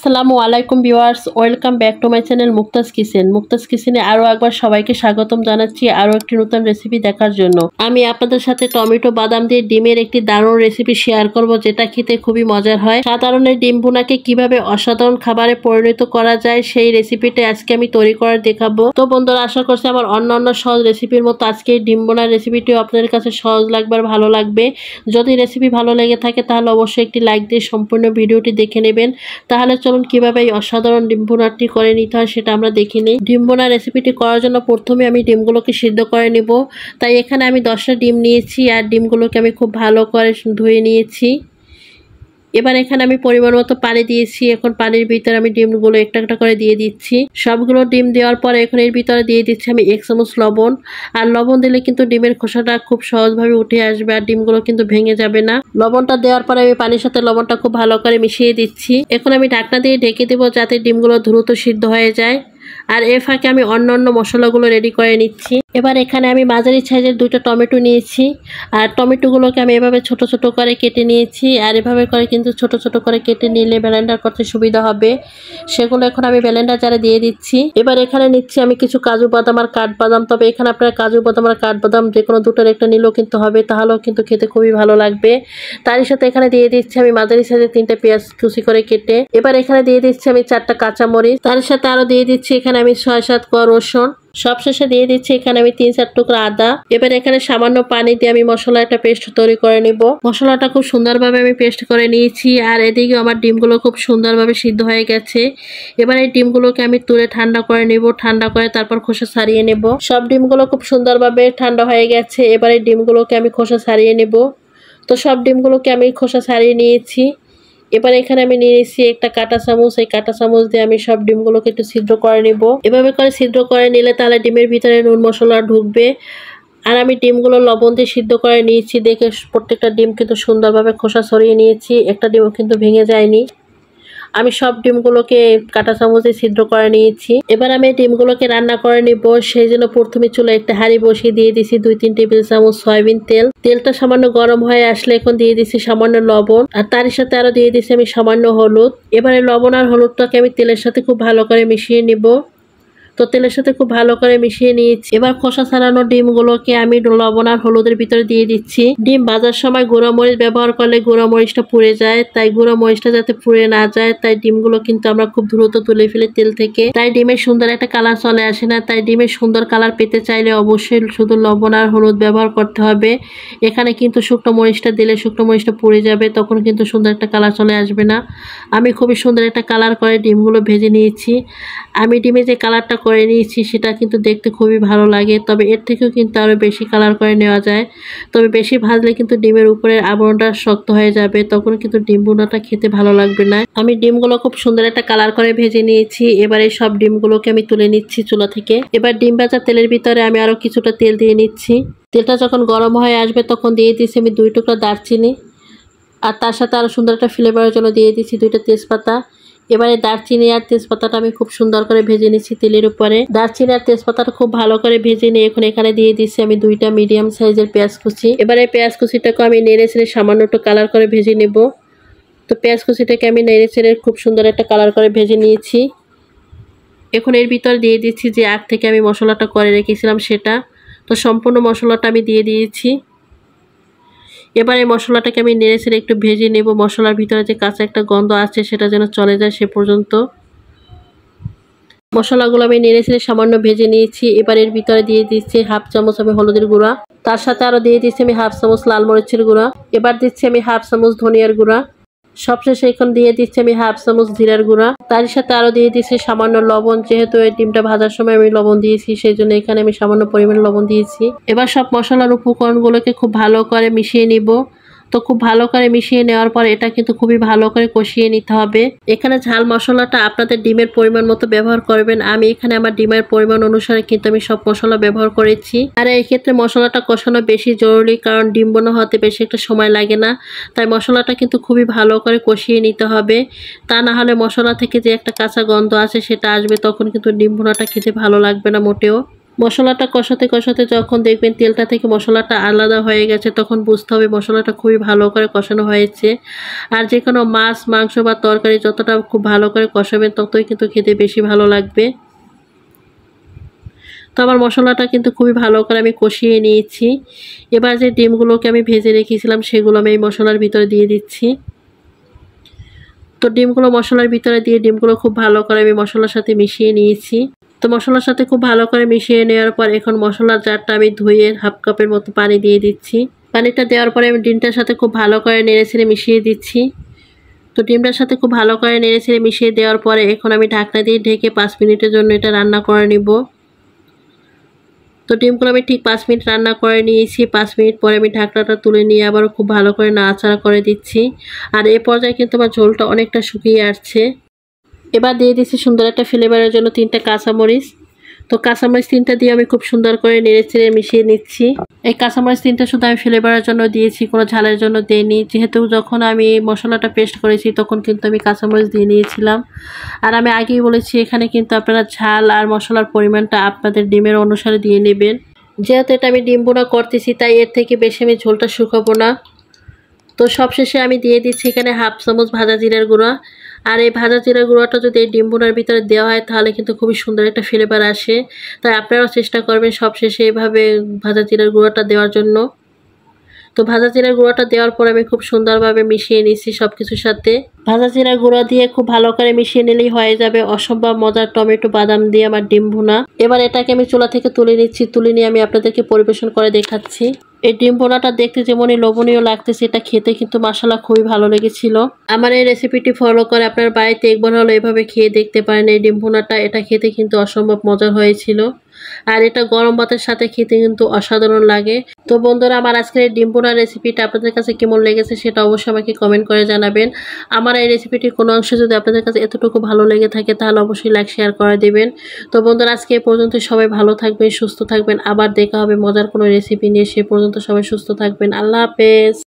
আসসালামু আলাইকুম viewers, welcome back to my channel Mukta's kitchen. Mukta's কিচেনে আরও একবার সবাইকে স্বাগতম জানাচ্ছি আরও একটি নতুন রেসিপি দেখার জন্য। আমি আপনাদের সাথে টমেটো বাদাম দিয়ে ডিমের একটি দারুণ রেসিপি শেয়ার করব, যেটা খেতে খুবই মজার হয়। সাধারণ ডিম ভুনাকে কিভাবে অসাধারণ খাবারে পরিণত করা যায় সেই রেসিপিটা আজকে আমি তৈরি করে দেখাবো। তো বন্ধুরা, আশা করছি আমার অন্যান্য সহজ রেসিপির মতো আজকে এই ডিম ভুনার রেসিপিটিও আপনাদের কাছে সহজ লাগবে আর ভালো লাগবে। যদি রেসিপি ভালো লেগে থাকে তাহলে অবশ্যই একটি লাইক দিয়ে সম্পূর্ণ ভিডিওটি দেখে নেবেন। তাহলে চলুন কিভাবে এই অসাধারণ ডিম ভুনাটি করে নিতে হয় সেটা আমরা দেখে নিই। ডিম ভুনা রেসিপিটি করার জন্য প্রথমে আমি ডিমগুলোকে সিদ্ধ করে নিব। তাই এখানে আমি 10টা ডিম নিয়েছি আর ডিমগুলোকে আমি খুব ভালো করে ধুয়ে নিয়েছি। এবার এখানে আমি পরিমাণ মতো পানি দিয়েছি। এখন পানির ভিতরে আমি ডিমগুলো একটা একটা করে দিয়ে দিচ্ছি। সবগুলো ডিম দেওয়ার পরে এখন এর ভিতরে দিয়ে দিচ্ছি আমি 1 চামচ লবণ। আর লবণ দিলে কিন্তু ডিমের খোসাটা খুব সহজভাবে উঠে আসবে আর ডিমগুলো কিন্তু ভেঙে যাবে না। লবণটা দেওয়ার পরে আমি পানির সাথে লবণটা খুব ভালো করে মিশিয়ে দিচ্ছি। এখন আমি ঢাকনা দিয়ে ঢেকে দেবো যাতে ডিমগুলো দ্রুত সিদ্ধ হয়ে যায়। আর এর ফাঁকে আমি অন্যান্য মশলাগুলো রেডি করে নিচ্ছি। এবার এখানে আমি মাঝারি সাইজের 2টা টমেটো নিয়েছি আর টমেটোগুলোকে আমি এভাবে ছোট ছোট করে কেটে নিয়েছি। আর এভাবে করে কিন্তু ছোট ছোট করে কেটে নিলে ব্লেন্ডার করতে সুবিধা হবে। সেগুলো এখন আমি ব্লেন্ডার জারে দিয়ে দিচ্ছি। এবার এখানে নিচ্ছি আমি কিছু কাজু বাদাম আর কাঠবাদাম। তবে এখানে আপনারা কাজু বাদাম আর কাঠবাদাম যে কোনো দুটোর একটা নিলেও কিন্তু হবে, তাহলেও কিন্তু খেতে খুবই ভালো লাগবে। তারই সাথে এখানে দিয়ে দিচ্ছি আমি মাঝারি সাইজের 3টা পেঁয়াজ কুচি করে কেটে। এবার এখানে দিয়ে দিচ্ছি আমি 4টা কাঁচামরিচ। তার সাথে আরো দিয়ে দিচ্ছি এখানে আমি 6-7 কোয়া রসুন। সবশেষে দিয়ে দিচ্ছি এখানে আমি 3-4 টুকরা আদা। এবার এখানে সামান্য পানি দিয়ে আমি মশলা একটা পেস্ট তৈরি করে নিব। মশলাটা খুব সুন্দরভাবে আমি পেস্ট করে নিয়েছি আর এদিকে আমার ডিমগুলো খুব সুন্দরভাবে সিদ্ধ হয়ে গেছে। এবার এই ডিমগুলোকে আমি তুলে ঠান্ডা করে নিব। ঠান্ডা করে তারপর খোসা ছাড়িয়ে নেব। সব ডিমগুলো খুব সুন্দরভাবে ঠান্ডা হয়ে গেছে। এবার এই ডিমগুলোকে আমি খোসা ছাড়িয়ে নেব। তো সব ডিমগুলোকে আমি খোসা ছাড়িয়ে নিয়েছি। এবার এখানে আমি নিয়ে নিচ্ছি একটা কাঁটা চামচ। এই কাঁটা চামচ দিয়ে আমি সব ডিমগুলোকে একটু ছিদ্র করে নিব। এভাবে করে ছিদ্র করে নিলে তাহলে ডিমের ভিতরে নুন মশলা ঢুকবে। আর আমি ডিমগুলো লবণ দিয়ে সিদ্ধ করে নিয়েছি। দেখে প্রত্যেকটা ডিম কিন্তু সুন্দরভাবে খোসা ছড়িয়ে নিয়েছি, একটা ডিমও কিন্তু ভেঙে যায়নি। আমি সব ডিমগুলোকে কাঁটা চামচে ছিদ্র করে নিয়েছি। এবার আমি ডিমগুলোকে রান্না করে নিব। সেই জন্য প্রথমে চুলায় একটা হাঁড়ি বসিয়ে দিয়ে দিছি 2-3 টেবিল চামচ সয়াবিন তেল। তেলটা সামান্য গরম হয়ে আসলে এখন দিয়ে দিচ্ছি সামান্য লবণ আর তার সাথে আরো দিয়ে দিচ্ছি আমি সামান্য হলুদ। এবারে লবণ আর হলুদটাকে আমি তেলের সাথে খুব ভালো করে মিশিয়ে নিব। তো তেলের সাথে খুব ভালো করে মিশিয়ে নিয়েছি। এবার খোসা ছাড়ানো ডিমগুলোকে আমি লবণ আর হলুদের ভিতরে দিয়ে দিচ্ছি। ডিম ভাজার সময় গুঁড়া মরিচ ব্যবহার করলে গুঁড়া মরিচটা পুড়ে যায়, তাই গুঁড়া মরিচটা যাতে পুড়ে না যায় তাই ডিমগুলো কিন্তু আমরা খুব দ্রুত তুলে ফেলি তেল থেকে। তাই ডিমের সুন্দর একটা কালার চলে আসে না। তাই ডিমের সুন্দর কালার পেতে চাইলে অবশ্যই শুধু লবণ আর হলুদ ব্যবহার করতে হবে। এখানে কিন্তু শুকনো মরিচটা দিলে শুকনো মরিচটা পুড়ে যাবে, তখন কিন্তু সুন্দর একটা কালার চলে আসবে না। আমি খুবই সুন্দর একটা কালার করে ডিমগুলো ভেজে নিয়েছি। আমি ডিমে যে কালারটা করে নিয়েছি সেটা কিন্তু দেখতে খুবই ভালো লাগে, তবে এর থেকেও কিন্তু আরো বেশি কালার করে নেওয়া যায়। তবে বেশি ভাজলে কিন্তু ডিমের উপরের আবরণটা শক্ত হয়ে যাবে, তখন কিন্তু ডিম ভুনাটা খেতে ভালো লাগবে না। আমি ডিমগুলো খুব সুন্দর একটা কালার করে ভেজে নিয়েছি। এবারে সব ডিমগুলোকে আমি তুলে নিচ্ছি চুলা থেকে। এবার ডিম ভাজা তেলের ভিতরে আমি আরো কিছুটা তেল দিয়ে নিচ্ছি। তেলটা যখন গরম হয়ে আসবে তখন দিয়ে দিচ্ছি আমি 2 টুকরা দারচিনি আর তার সাথে আরো সুন্দর একটা ফ্লেভারের জন্য দিয়ে দিচ্ছি 2টা তেজপাতা। এবারে দারচিনি আর তেজপাতাটা আমি খুব সুন্দর করে ভেজে নিচ্ছি তেলের উপরে। দারচিনি আর তেজপাতাটা খুব ভালো করে ভেজে নিয়ে এখন এখানে দিয়ে দিচ্ছি আমি 2টা মিডিয়াম সাইজের পেঁয়াজ কুচি। এবারে পেঁয়াজ কুচিটাকে আমি নেড়ে ছেড়ে সামান্য একটু কালার করে ভেজে নেব। তো পেঁয়াজ কুচিটাকে আমি নেড়ে ছেড়ে খুব সুন্দর একটা কালার করে ভেজে নিয়েছি। এখন এর ভিতরে দিয়ে দিচ্ছি যে আগ থেকে আমি মশলাটা করে রেখেছিলাম সেটা। তো সম্পূর্ণ মশলাটা আমি দিয়ে দিয়েছি। এবার এই মশলাটাকে আমি নেড়ে ছেড়ে একটু ভেজে নেব। মশলার ভিতরে যে কাঁচা একটা গন্ধ আছে সেটা যেন চলে যায় সে পর্যন্ত। মশলাগুলো আমি নেড়ে ছেড়ে সামান্য ভেজে নিয়েছি। এবার এর ভিতরে দিয়ে দিচ্ছি 1/2 চামচ আমি হলুদের গুঁড়া। তার সাথে আরো দিয়ে দিচ্ছি আমি 1/2 চামচ লাল মরিচের গুঁড়া। এবার দিচ্ছি আমি 1/2 চামচ ধনিয়ার গুঁড়া। সবশেষে এখন দিয়ে দিচ্ছি আমি 1/2 চামচ জিরার গুঁড়া। তার সাথে আরো দিয়ে দিচ্ছি সামান্য লবণ। যেহেতু এই ডিমটা ভাজার সময় আমি লবণ দিয়েছি সেই জন্য এখানে আমি সামান্য পরিমাণ লবণ দিয়েছি। এবার সব মশলার উপকরণগুলোকে খুব ভালো করে মিশিয়ে নিব। তো খুব ভালো করে মিশিয়ে নেওয়ার পর এটা কিন্তু খুবই ভালো করে কষিয়ে নিতে হবে। এখানে ঝাল মশলাটা আপনাদের ডিমের পরিমাণ মতো ব্যবহার করবেন। আমি এখানে আমার ডিমের পরিমাণ অনুসারে কিন্তু আমি সব মশলা ব্যবহার করেছি। আর এই ক্ষেত্রে মশলাটা কষানো বেশি জরুরি, কারণ ডিম বোনা হতে বেশি একটা সময় লাগে না। তাই মশলাটা কিন্তু খুবই ভালো করে কষিয়ে নিতে হবে। তা না হলে মশলা থেকে যে একটা কাঁচা গন্ধ আছে সেটা আসবে, তখন কিন্তু ডিম বোনাটা খেতে ভালো লাগবে না মোটেও। মশলাটা কষাতে কষাতে যখন দেখবেন তেলটা থেকে মশলাটা আলাদা হয়ে গেছে তখন বুঝতে হবে মশলাটা খুবই ভালো করে কষানো হয়েছে। আর যে কোনো মাছ, মাংস বা তরকারি যতটা খুব ভালো করে কষাবেন ততই কিন্তু খেতে বেশি ভালো লাগবে। তো আমার মশলাটা কিন্তু খুবই ভালো করে আমি কষিয়ে নিয়েছি। এবার যে ডিমগুলোকে আমি ভেজে রেখেছিলাম সেগুলো আমি এই মশলার ভিতরে দিয়ে দিচ্ছি। তো ডিমগুলো মশলার ভিতরে দিয়ে ডিমগুলো খুব ভালো করে আমি মশলার সাথে মিশিয়ে নিয়েছি। তো মশলার সাথে খুব ভালো করে মিশিয়ে নেওয়ার পর এখন মশলার জারটা আমি ধুয়ে হাফ কাপের মতো পানি দিয়ে দিচ্ছি। পানিটা দেওয়ার পরে আমি ডিমটার সাথে খুব ভালো করে নেড়েচেড়ে মিশিয়ে দিচ্ছি। তো ডিমটার সাথে খুব ভালো করে নেড়েচেড়ে মিশিয়ে দেওয়ার পরে এখন আমি ঢাকনা দিয়ে ঢেকে 5 মিনিটের জন্য এটা রান্না করে নিব। তো ডিমগুলো আমি ঠিক 5 মিনিট রান্না করে নিয়েছি। 5 মিনিট পরে আমি ঢাকনাটা তুলে নিয়ে আবার খুব ভালো করে নাড়াচাড়া করে দিচ্ছি। আর এই পর্যায়ে কিন্তু আমার ঝোলটা অনেকটা শুকিয়ে আসছে। এবার দিয়ে দিচ্ছি সুন্দর একটা ফ্লেভারের জন্য 3টা কাঁচামরিচ। তো কাঁচামরিচ 3টা দিয়ে আমি খুব সুন্দর করে নেড়েচেড়ে মিশিয়ে নিচ্ছি। এই কাঁচামরিচ 3টা শুধু আমি ফ্লেভারের জন্য দিয়েছি, কোনো ঝালের জন্য দেইনি। যেহেতু যখন আমি মশলাটা পেস্ট করেছি তখন কিন্তু আমি কাঁচামরিচ দিয়ে নিয়েছিলাম। আর আমি আগেই বলেছি এখানে কিন্তু আপনারা ঝাল আর মশলার পরিমাণটা আপনাদের ডিমের অনুসারে দিয়ে নেবেন। যেহেতু এটা আমি ডিম ভুনা করতেছি তাই এর থেকে বেশি আমি ঝোলটা শুকাবো না। তো সবশেষে আমি দিয়ে দিচ্ছি এখানে হাফ চামচ ভাজা জিরার গুঁড়া। আর এই ভাজা জিরার গুঁড়াটা যদি এই ডিম ভুনার ভিতরে দেওয়া হয় তাহলে কিন্তু খুবই সুন্দর একটা ফ্লেভার আসে। তাই আপনারাও চেষ্টা করবেন সবশেষে এভাবে ভাজা জিরার গুঁড়াটা দেওয়ার জন্য। তো ভাজা জিরার গুঁড়াটা দেওয়ার পর আমি খুব সুন্দরভাবে মিশিয়ে নিচ্ছি সব কিছুর সাথে। ভাজা জিরার গুঁড়া দিয়ে খুব ভালো করে মিশিয়ে নিলেই হয়ে যাবে অসম্ভব মজার টমেটো বাদাম দিয়ে আমার ডিম ভুনা। এবার এটাকে আমি চুলা থেকে তুলে নিচ্ছি। তুলে নিয়ে আমি আপনাদেরকে পরিবেশন করে দেখাচ্ছি। এই ডিম ভুনাটা দেখতে যেমনই লোভনীয় লাগতেছে, এটা খেতে কিন্তু মাশাআল্লাহ খুবই ভালো লেগেছিল। আমার এই রেসিপিটি ফলো করে আপনার বাড়িতে একবার হলো এভাবে খেয়ে দেখতে পারেন এই ডিম ভুনাটা। এটা খেতে কিন্তু অসম্ভব মজার হয়েছিল। আর এটা গরম ভাতের সাথে খেতে কিন্তু অসাধারণ লাগে। তো বন্ধুরা, আমার আজকের এই ডিম ভুনা রেসিপিটা আপনাদের কাছে কেমন লেগেছে সেটা অবশ্যই আমাকে কমেন্ট করে জানাবেন। আমার এই রেসিপিটির কোনো অংশ যদি আপনাদের কাছে এতটুকু ভালো লেগে থাকে তাহলে অবশ্যই লাইক শেয়ার করে দেবেন। তো বন্ধুরা, আজকে এই পর্যন্ত। সবাই ভালো থাকবেন, সুস্থ থাকবেন। আবার দেখা হবে মজার কোনো রেসিপি নিয়ে। সে পর্যন্ত সবাই সুস্থ থাকবেন। আল্লাহ হাফেজ।